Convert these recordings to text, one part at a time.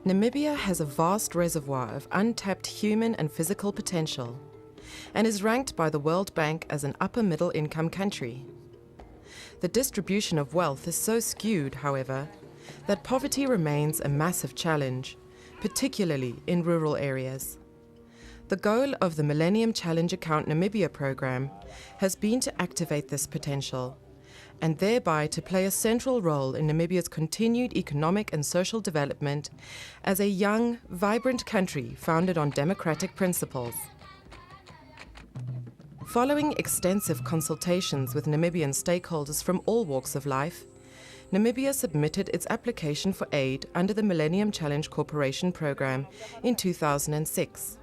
Namibia has a vast reservoir of untapped human and physical potential and is ranked by the World Bank as an upper middle income country. The distribution of wealth is so skewed, however, that poverty remains a massive challenge, particularly in rural areas. The goal of the Millennium Challenge Account Namibia program has been to activate this potential and thereby to play a central role in Namibia's continued economic and social development as a young, vibrant country founded on democratic principles. Following extensive consultations with Namibian stakeholders from all walks of life, Namibia submitted its application for aid under the Millennium Challenge Corporation program in 2006.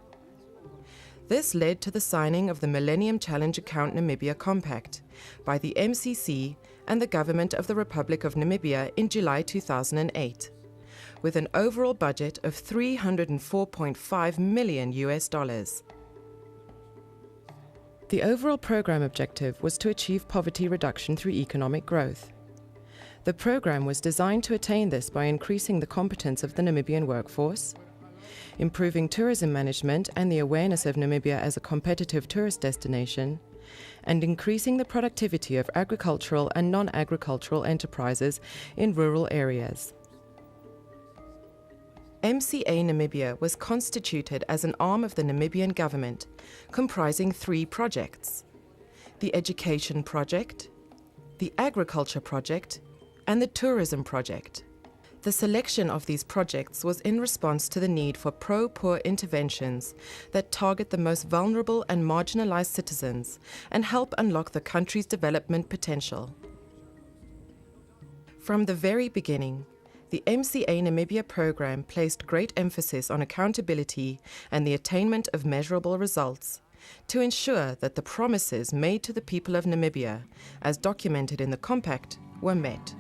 This led to the signing of the Millennium Challenge Account Namibia Compact by the MCC and the Government of the Republic of Namibia in July 2008, with an overall budget of $304.5 million. The overall program objective was to achieve poverty reduction through economic growth. The program was designed to attain this by increasing the competence of the Namibian workforce, improving tourism management and the awareness of Namibia as a competitive tourist destination, and increasing the productivity of agricultural and non-agricultural enterprises in rural areas. MCA Namibia was constituted as an arm of the Namibian government, comprising 3 projects: the Education Project, the Agriculture Project, and the Tourism Project. The selection of these projects was in response to the need for pro-poor interventions that target the most vulnerable and marginalized citizens and help unlock the country's development potential. From the very beginning, the MCA Namibia program placed great emphasis on accountability and the attainment of measurable results to ensure that the promises made to the people of Namibia, as documented in the compact, were met.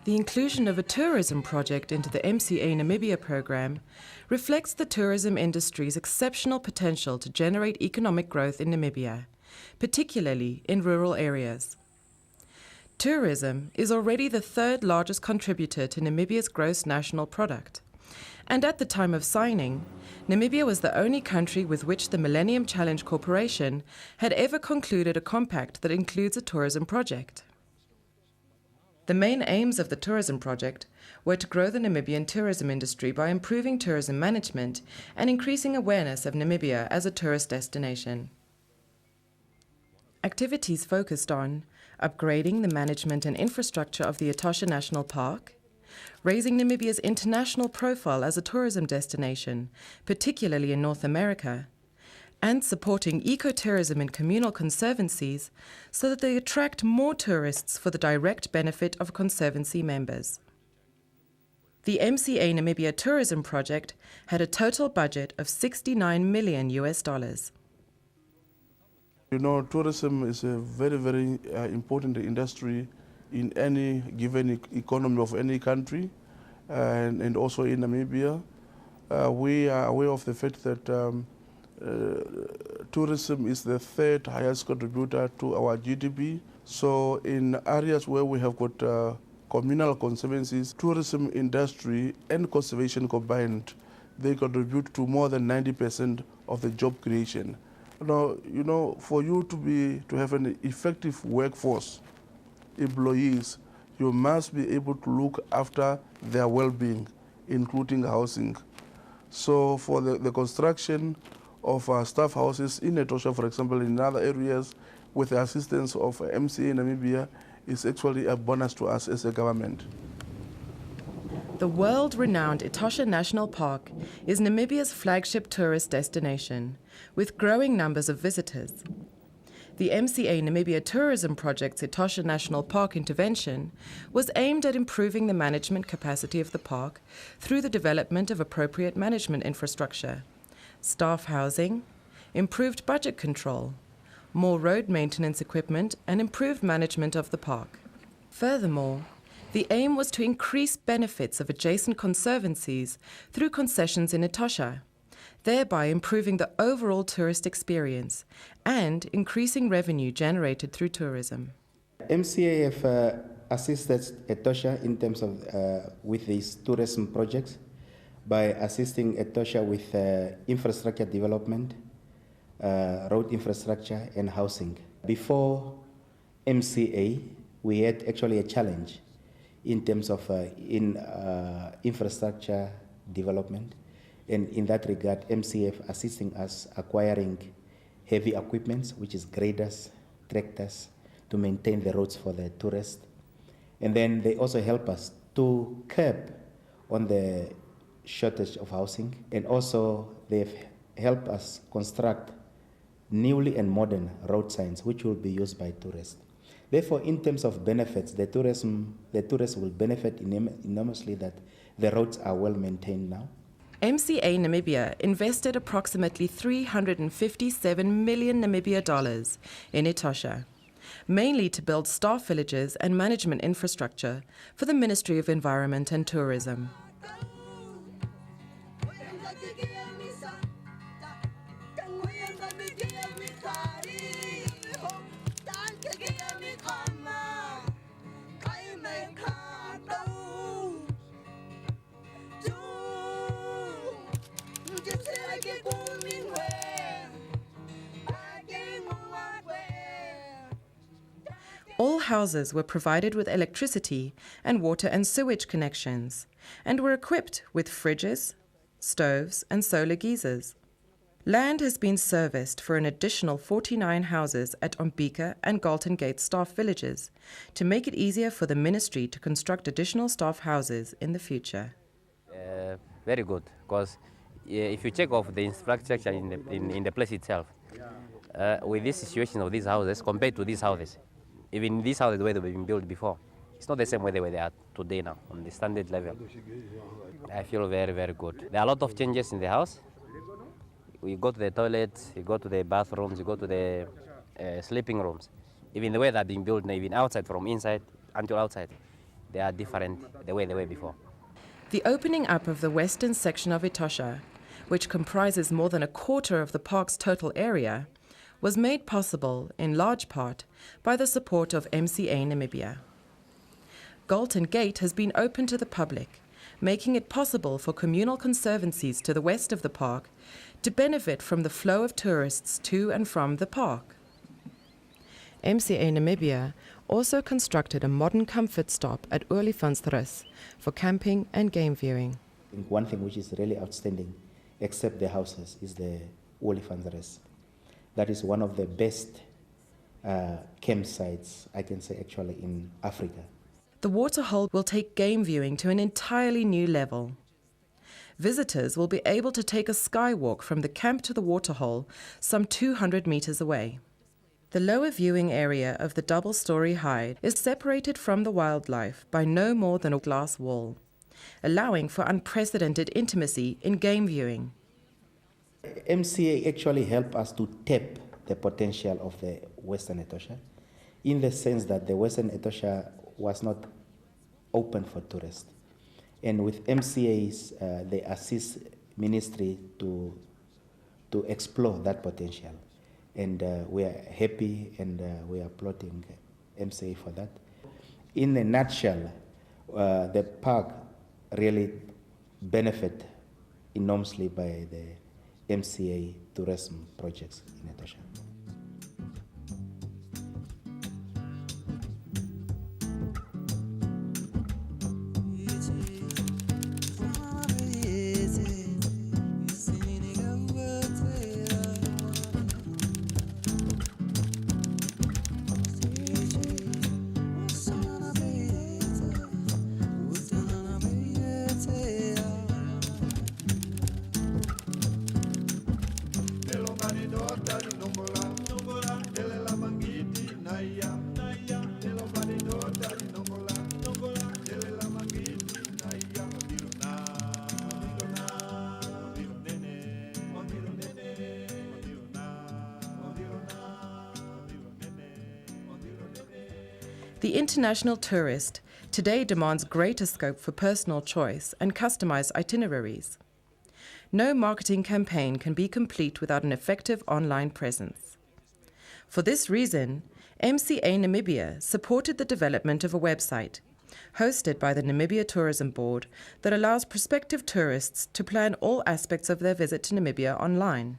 The inclusion of a tourism project into the MCA Namibia program reflects the tourism industry's exceptional potential to generate economic growth in Namibia, particularly in rural areas. Tourism is already the 3rd largest contributor to Namibia's gross national product, and at the time of signing, Namibia was the only country with which the Millennium Challenge Corporation had ever concluded a compact that includes a tourism project. The main aims of the tourism project were to grow the Namibian tourism industry by improving tourism management and increasing awareness of Namibia as a tourist destination. Activities focused on upgrading the management and infrastructure of the Etosha National Park, raising Namibia's international profile as a tourism destination, particularly in North America, and supporting ecotourism in communal conservancies so that they attract more tourists for the direct benefit of conservancy members. The MCA Namibia Tourism Project had a total budget of $69 million. You know, tourism is a very, very important industry in any given economy of any country, and also in Namibia. We are aware of the fact that tourism is the 3rd highest contributor to our GDP. So in areas where we have got communal conservancies, tourism industry and conservation combined, they contribute to more than 90% of the job creation. Now, you know, for you to have an effective workforce, employees, you must be able to look after their well-being, including housing. So for the construction of staff houses in Etosha, for example, in other areas, with the assistance of MCA Namibia is actually a bonus to us as a government. The world-renowned Etosha National Park is Namibia's flagship tourist destination, with growing numbers of visitors. The MCA Namibia Tourism Project's Etosha National Park intervention was aimed at improving the management capacity of the park through the development of appropriate management infrastructure, staff housing, improved budget control, more road maintenance equipment, and improved management of the park. Furthermore, the aim was to increase benefits of adjacent conservancies through concessions in Etosha, thereby improving the overall tourist experience and increasing revenue generated through tourism. MCA have assisted Etosha in terms of with these tourism projects by assisting Etosha with infrastructure development, road infrastructure and housing. Before MCA, we had actually a challenge in terms of infrastructure development. And in that regard, MCF assisting us acquiring heavy equipment, which is graders, tractors, to maintain the roads for the tourists. And then they also help us to curb on the shortage of housing. And also they've helped us construct newly and modern road signs, which will be used by tourists. Therefore, in terms of benefits, the tourists will benefit enormously that the roads are well maintained now. MCA Namibia invested approximately 357 million Namibia dollars in Etosha, mainly to build staff villages and management infrastructure for the Ministry of Environment and Tourism. All houses were provided with electricity and water and sewage connections, and were equipped with fridges, stoves, and solar geysers. Land has been serviced for an additional 49 houses at Ombika and Galton Gate staff villages to make it easier for the ministry to construct additional staff houses in the future. Very good, because if you check off the infrastructure in the place itself, with this situation of these houses compared to these houses, even these houses the way they've been built before, it's not the same way they are today now on the standard level. I feel very, very good. There are a lot of changes in the house. We go to the toilets, you go to the bathrooms, you go to the sleeping rooms. Even the way they're being built, even outside, from inside until outside, they are different the way they were before. The opening up of the western section of Etosha, which comprises more than a quarter of the park's total area, was made possible in large part by the support of MCA Namibia. Galton Gate has been open to the public, making it possible for communal conservancies to the west of the park to benefit from the flow of tourists to and from the park. MCA Namibia also constructed a modern comfort stop at Olifantsrus for camping and game viewing. One thing which is really outstanding, except the houses, is the Olifantsrus. That is one of the best campsites, I can say, actually, in Africa. The waterhole will take game viewing to an entirely new level. Visitors will be able to take a skywalk from the camp to the waterhole some 200 meters away. The lower viewing area of the double-story hide is separated from the wildlife by no more than a glass wall, allowing for unprecedented intimacy in game viewing. MCA actually helped us to tap the potential of the Western Etosha, in the sense that the Western Etosha was not open for tourists. And with MCAs, they assist ministry to explore that potential. And we are happy and we are applauding MCA for that. In a nutshell, the park really benefit enormously by the MCA tourism projects in Etosha. The international tourist today demands greater scope for personal choice and customized itineraries. No marketing campaign can be complete without an effective online presence. For this reason, MCA Namibia supported the development of a website hosted by the Namibia Tourism Board that allows prospective tourists to plan all aspects of their visit to Namibia online.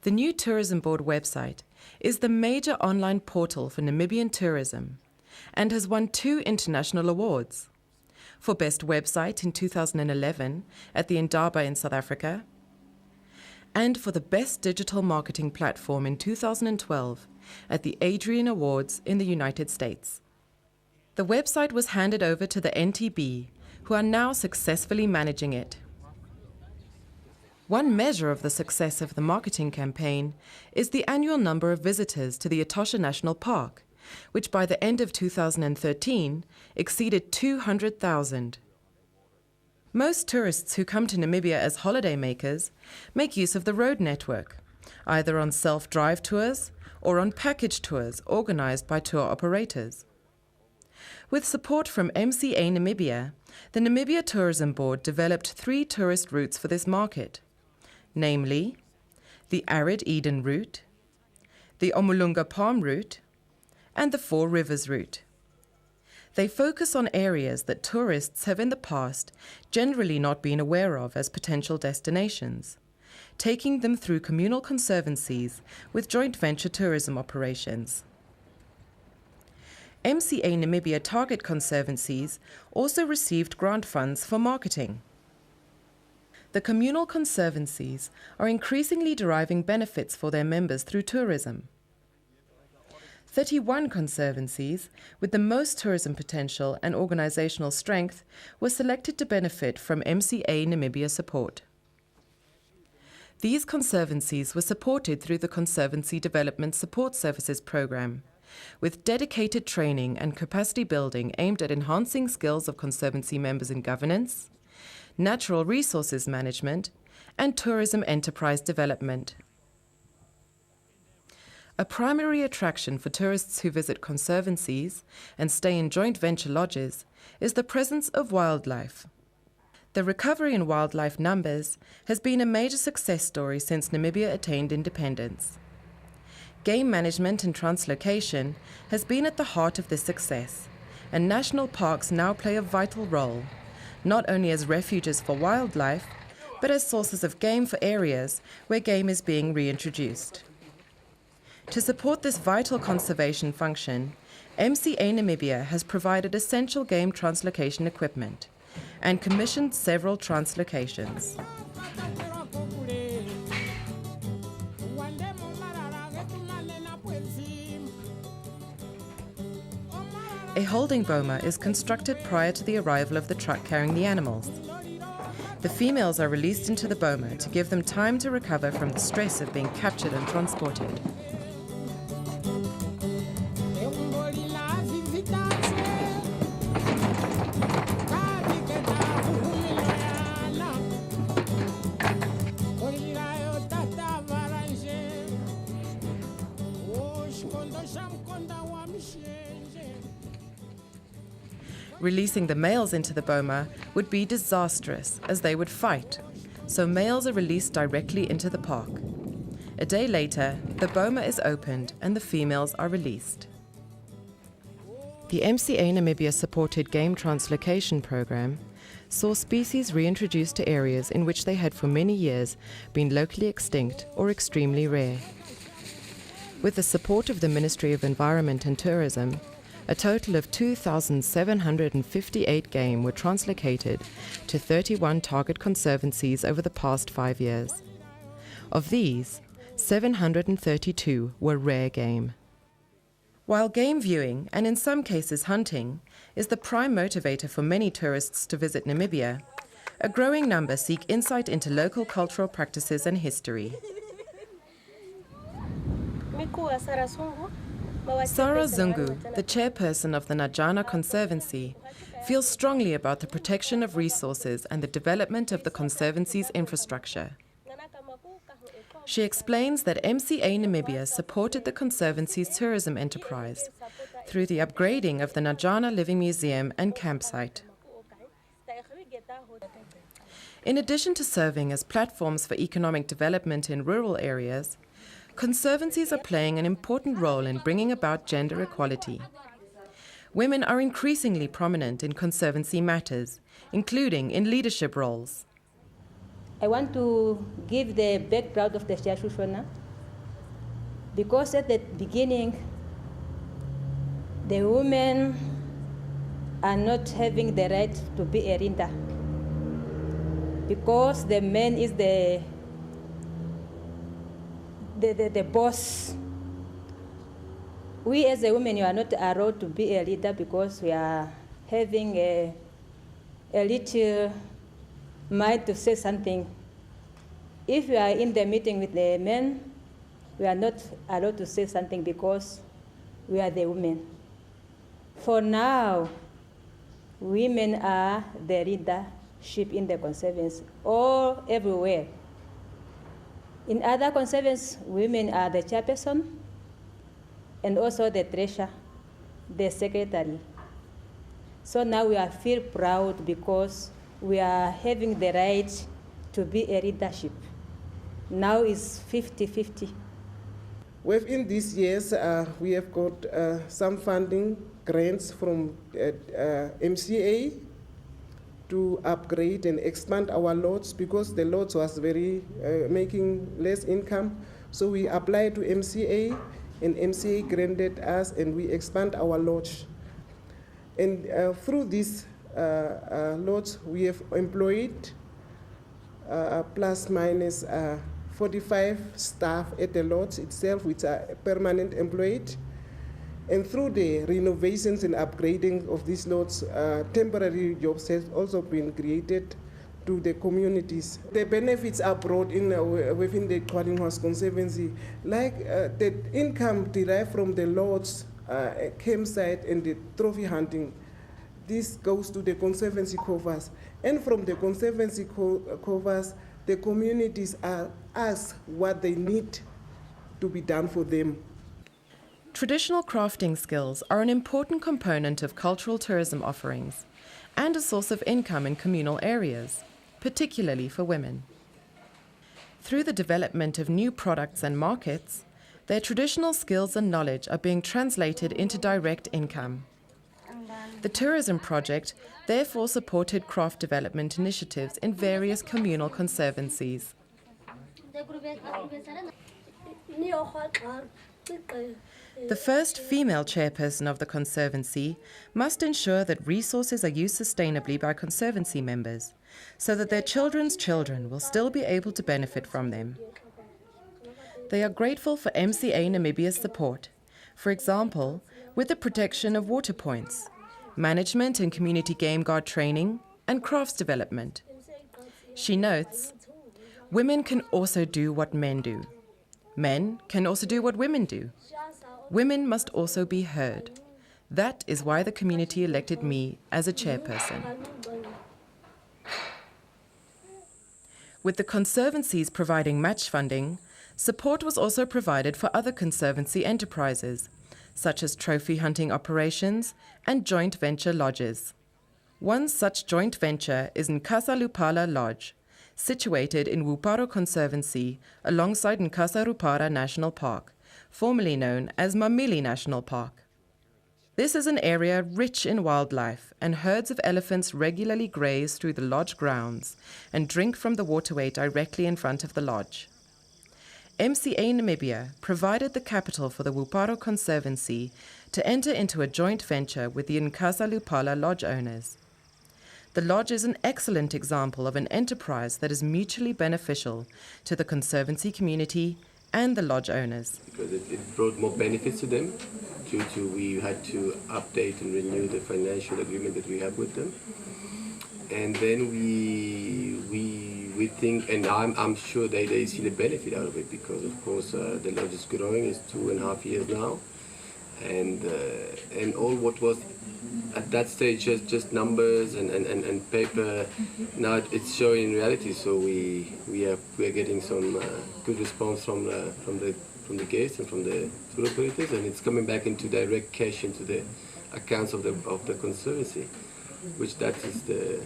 The new Tourism Board website is the major online portal for Namibian tourism and has won 2 international awards. For Best Website in 2011 at the Indaba in South Africa, and for the Best Digital Marketing Platform in 2012 at the Adrian Awards in the United States. The website was handed over to the NTB, who are now successfully managing it. One measure of the success of the marketing campaign is the annual number of visitors to the Etosha National Park, which by the end of 2013 exceeded 200,000. Most tourists who come to Namibia as holidaymakers make use of the road network, either on self-drive tours or on package tours organized by tour operators. With support from MCA Namibia, the Namibia Tourism Board developed 3 tourist routes for this market, namely the Arid Eden route, the Omulunga Palm route, and the 4 Rivers route. They focus on areas that tourists have in the past generally not been aware of as potential destinations, taking them through communal conservancies with joint venture tourism operations. MCA Namibia target conservancies also received grant funds for marketing. The communal conservancies are increasingly deriving benefits for their members through tourism. 31 conservancies with the most tourism potential and organizational strength were selected to benefit from MCA Namibia support. These conservancies were supported through the Conservancy Development Support Services Program, with dedicated training and capacity building aimed at enhancing skills of conservancy members in governance, natural resources management, and tourism enterprise development. A primary attraction for tourists who visit conservancies and stay in joint venture lodges is the presence of wildlife. The recovery in wildlife numbers has been a major success story since Namibia attained independence. Game management and translocation has been at the heart of this success, and national parks now play a vital role, not only as refuges for wildlife, but as sources of game for areas where game is being reintroduced. To support this vital conservation function, MCA Namibia has provided essential game translocation equipment and commissioned several translocations. A holding boma is constructed prior to the arrival of the truck carrying the animals. The females are released into the boma to give them time to recover from the stress of being captured and transported. Releasing the males into the boma would be disastrous, as they would fight, so males are released directly into the park. A day later, the boma is opened and the females are released. The MCA Namibia supported game translocation program saw species reintroduced to areas in which they had for many years been locally extinct or extremely rare. With the support of the Ministry of Environment and Tourism, a total of 2,758 game were translocated to 31 target conservancies over the past 5 years. Of these, 732 were rare game. While game viewing, and in some cases hunting, is the prime motivator for many tourists to visit Namibia, a growing number seek insight into local cultural practices and history. Sarah Zungu, the chairperson of the Najana Conservancy, feels strongly about the protection of resources and the development of the Conservancy's infrastructure. She explains that MCA Namibia supported the Conservancy's tourism enterprise through the upgrading of the Najana Living Museum and campsite. In addition to serving as platforms for economic development in rural areas, conservancies are playing an important role in bringing about gender equality. Women are increasingly prominent in conservancy matters, including in leadership roles. I want to give the background of the Shashushona because at the beginning, the women are not having the right to be a rinda because the man is the boss. We as a woman, you are not allowed to be a leader because we are having a little mind to say something. If we are in the meeting with the men, we are not allowed to say something because we are the women. For now, women are the leadership in the conservancy, all everywhere. In other conservancies, women are the chairperson and also the treasurer, the secretary. So now we are feel proud because we are having the right to be a leadership. Now it's 50-50. Within these years, we have got some funding grants from MCA to upgrade and expand our lodge because the lodge was very making less income. So we applied to MCA, and MCA granted us, and we expand our lodge. And through this lodge, we have employed plus minus 45 staff at the lodge itself, which are permanent employed. And through the renovations and upgrading of these lodges, temporary jobs have also been created to the communities. The benefits are brought in within the Qualinghouse Conservancy, like the income derived from the lodge, campsite, and the trophy hunting. This goes to the Conservancy covers. And from the Conservancy covers, the communities are asked what they need to be done for them. Traditional crafting skills are an important component of cultural tourism offerings and a source of income in communal areas, particularly for women. Through the development of new products and markets, their traditional skills and knowledge are being translated into direct income. The tourism project therefore supported craft development initiatives in various communal conservancies. The first female chairperson of the Conservancy must ensure that resources are used sustainably by Conservancy members, so that their children's children will still be able to benefit from them. They are grateful for MCA Namibia's support, for example, with the protection of water points, management and community game guard training, and crafts development. She notes, women can also do what men do. Men can also do what women do. Women must also be heard. That is why the community elected me as a chairperson. With the conservancies providing match funding, support was also provided for other conservancy enterprises, such as trophy hunting operations and joint venture lodges. One such joint venture is Nkasa Lupala Lodge, situated in Wuparo Conservancy alongside Nkasa Rupara National Park, formerly known as Mamili National Park. This is an area rich in wildlife, and herds of elephants regularly graze through the lodge grounds and drink from the waterway directly in front of the lodge. MCA Namibia provided the capital for the Wuparo Conservancy to enter into a joint venture with the Nkasa Lupala Lodge owners. The lodge is an excellent example of an enterprise that is mutually beneficial to the Conservancy community and the lodge owners. Because it brought more benefits to them due to we had to update and renew the financial agreement that we have with them. And then we think, and I'm sure they see the benefit out of it because of course the lodge is growing, it's 2.5 years now. And all what was at that stage just numbers and paper. Now it's showing reality. So we are getting some good response from the guests and from the tour operators, and it's coming back into direct cash into the accounts of the conservancy, which that is the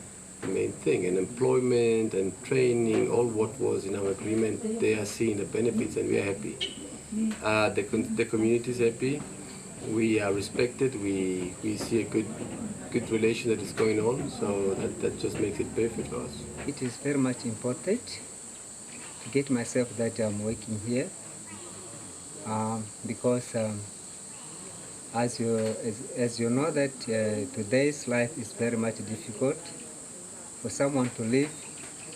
main thing. And employment and training, all what was in our agreement, they are seeing the benefits, and we are happy. The community is happy. We are respected. We see a good relation that is going on. So that just makes it perfect for us. It is very much important to get myself that I'm working here because as you know that today's life is very much difficult. For someone to live,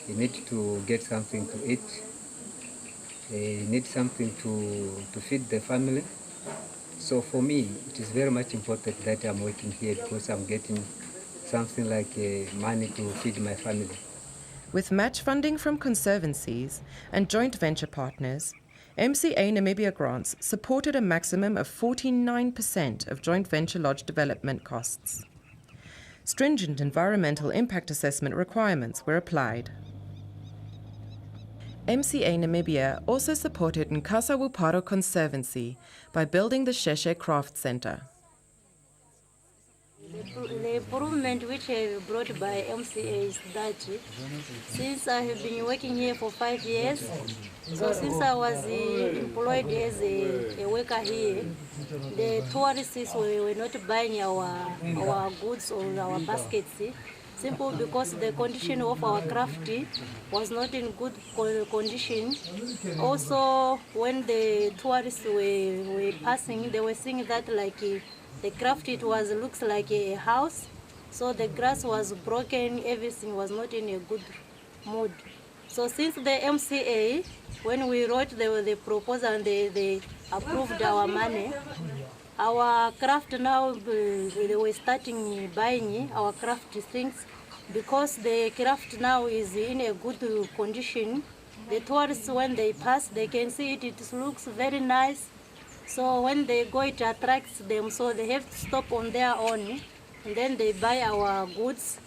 you need to get something to eat. You need something to feed the family. So for me, it is very much important that I'm working here because I'm getting something like money to feed my family. With match funding from conservancies and joint venture partners, MCA Namibia grants supported a maximum of 49% of joint venture lodge development costs. Stringent environmental impact assessment requirements were applied. MCA Namibia also supported Nkasa Wuparo Conservancy by building the Sheshe Craft Center. The improvement which I brought by MCA is that since I have been working here for 5 years, so since I was employed as a worker here, the tourists were not buying our goods or our baskets, simple because the condition of our craft was not in good condition. Also, when the tourists were passing, they were seeing that like the craft looks like a house, so the grass was broken, everything was not in a good mood. So since the MCA, when we wrote the proposal and they approved our money, our craft now, they were starting buying our craft things because the craft now is in a good condition. The tourists, when they pass, they can see it, it looks very nice. So when they go, it attracts them, so they have to stop on their own, and then they buy our goods.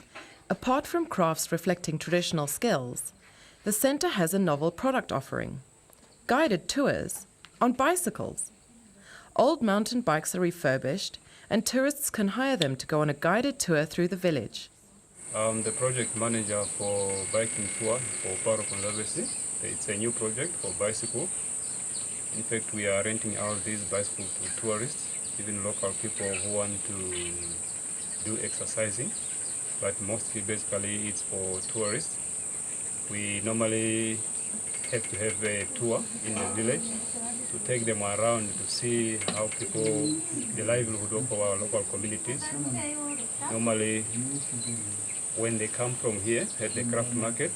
Apart from crafts reflecting traditional skills, the centre has a novel product offering: guided tours on bicycles. Old mountain bikes are refurbished, and tourists can hire them to go on a guided tour through the village. I'm the project manager for biking tour for Wuparo Conservancy. It's a new project for bicycle. In fact, we are renting out these bicycles to tourists, even local people who want to do exercising, but mostly basically it's for tourists. We normally have to have a tour in the village to take them around to see how people, the livelihood of our local communities. Normally, when they come from here at the craft market,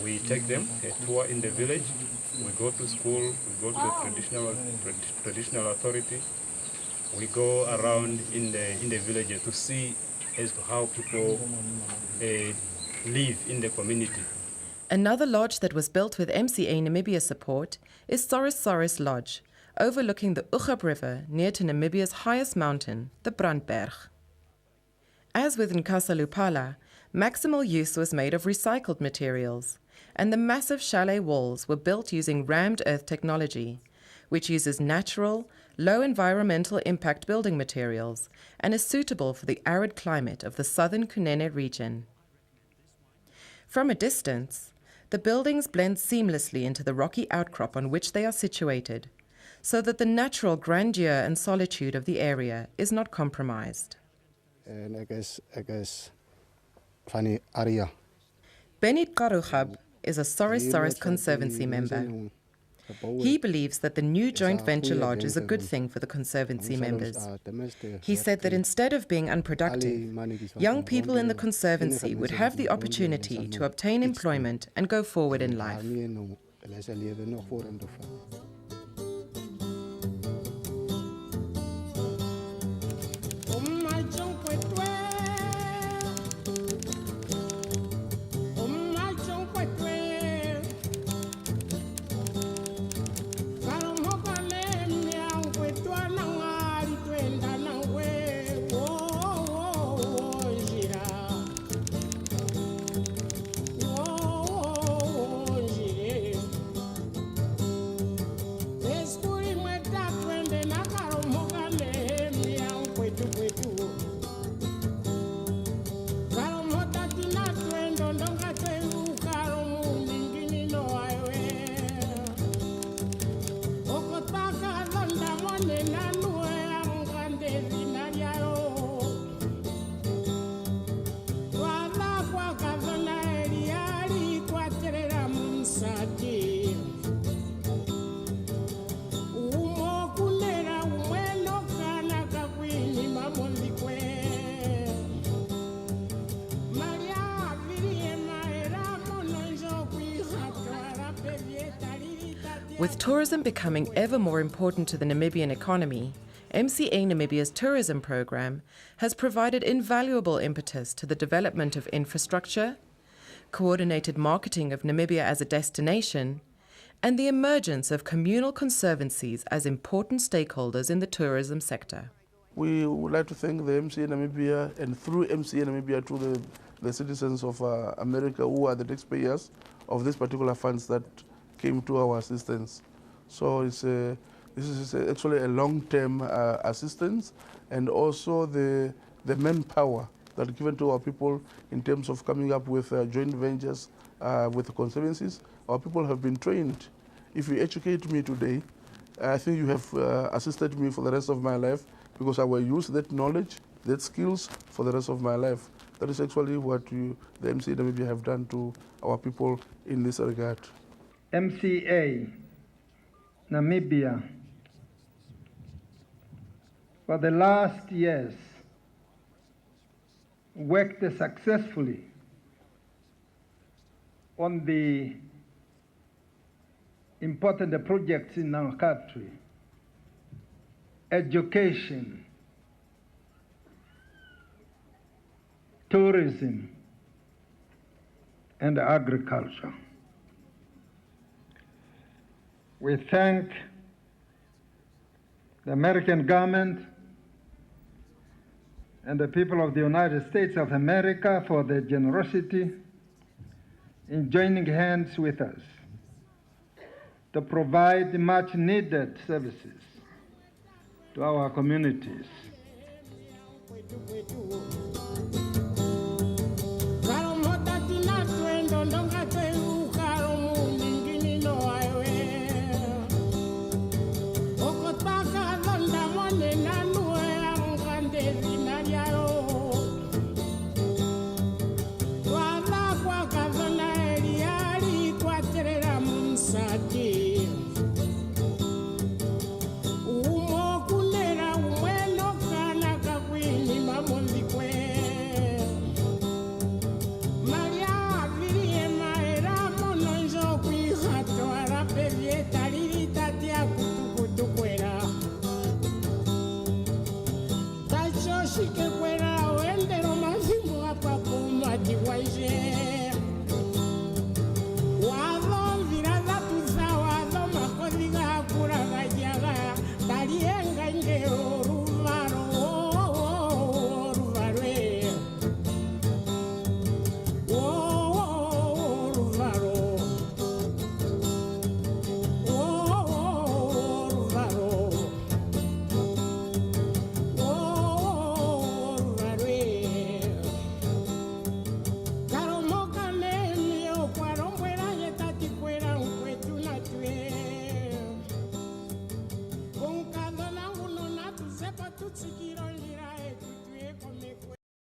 we take them a tour in the village. We go to school, we go to the traditional authority. We go around in the village to see as to how people live in the community. Another lodge that was built with MCA Namibia support is Soris Lodge, overlooking the Ugab River near to Namibia's highest mountain, the Brandberg. As with Nkasa Lupala, maximal use was made of recycled materials, and the massive chalet walls were built using rammed earth technology, which uses natural, low environmental impact building materials and is suitable for the arid climate of the southern Kunene region. From a distance, the buildings blend seamlessly into the rocky outcrop on which they are situated, so that the natural grandeur and solitude of the area is not compromised. And I guess funny area. Benit Karuchab is a Soris Conservancy member. He believes that the new joint venture lodge is a good thing for the Conservancy members. He said that instead of being unproductive, young people in the Conservancy would have the opportunity to obtain employment and go forward in life. With tourism becoming ever more important to the Namibian economy, MCA Namibia's tourism program has provided invaluable impetus to the development of infrastructure, coordinated marketing of Namibia as a destination, and the emergence of communal conservancies as important stakeholders in the tourism sector. We would like to thank the MCA Namibia, and through MCA Namibia to the citizens of America who are the taxpayers of these particular funds that came to our assistance. So this is actually a long-term assistance, and also the manpower that given to our people in terms of coming up with joint ventures with the conservancies. Our people have been trained. If you educate me today, I think you have assisted me for the rest of my life, because I will use that knowledge, that skills for the rest of my life. That is actually what the MCA Namibia have done to our people in this regard. MCA Namibia, for the last years, worked successfully on the important projects in our country: education, tourism, and agriculture. We thank the American government and the people of the United States of America for their generosity in joining hands with us to provide much needed services to our communities.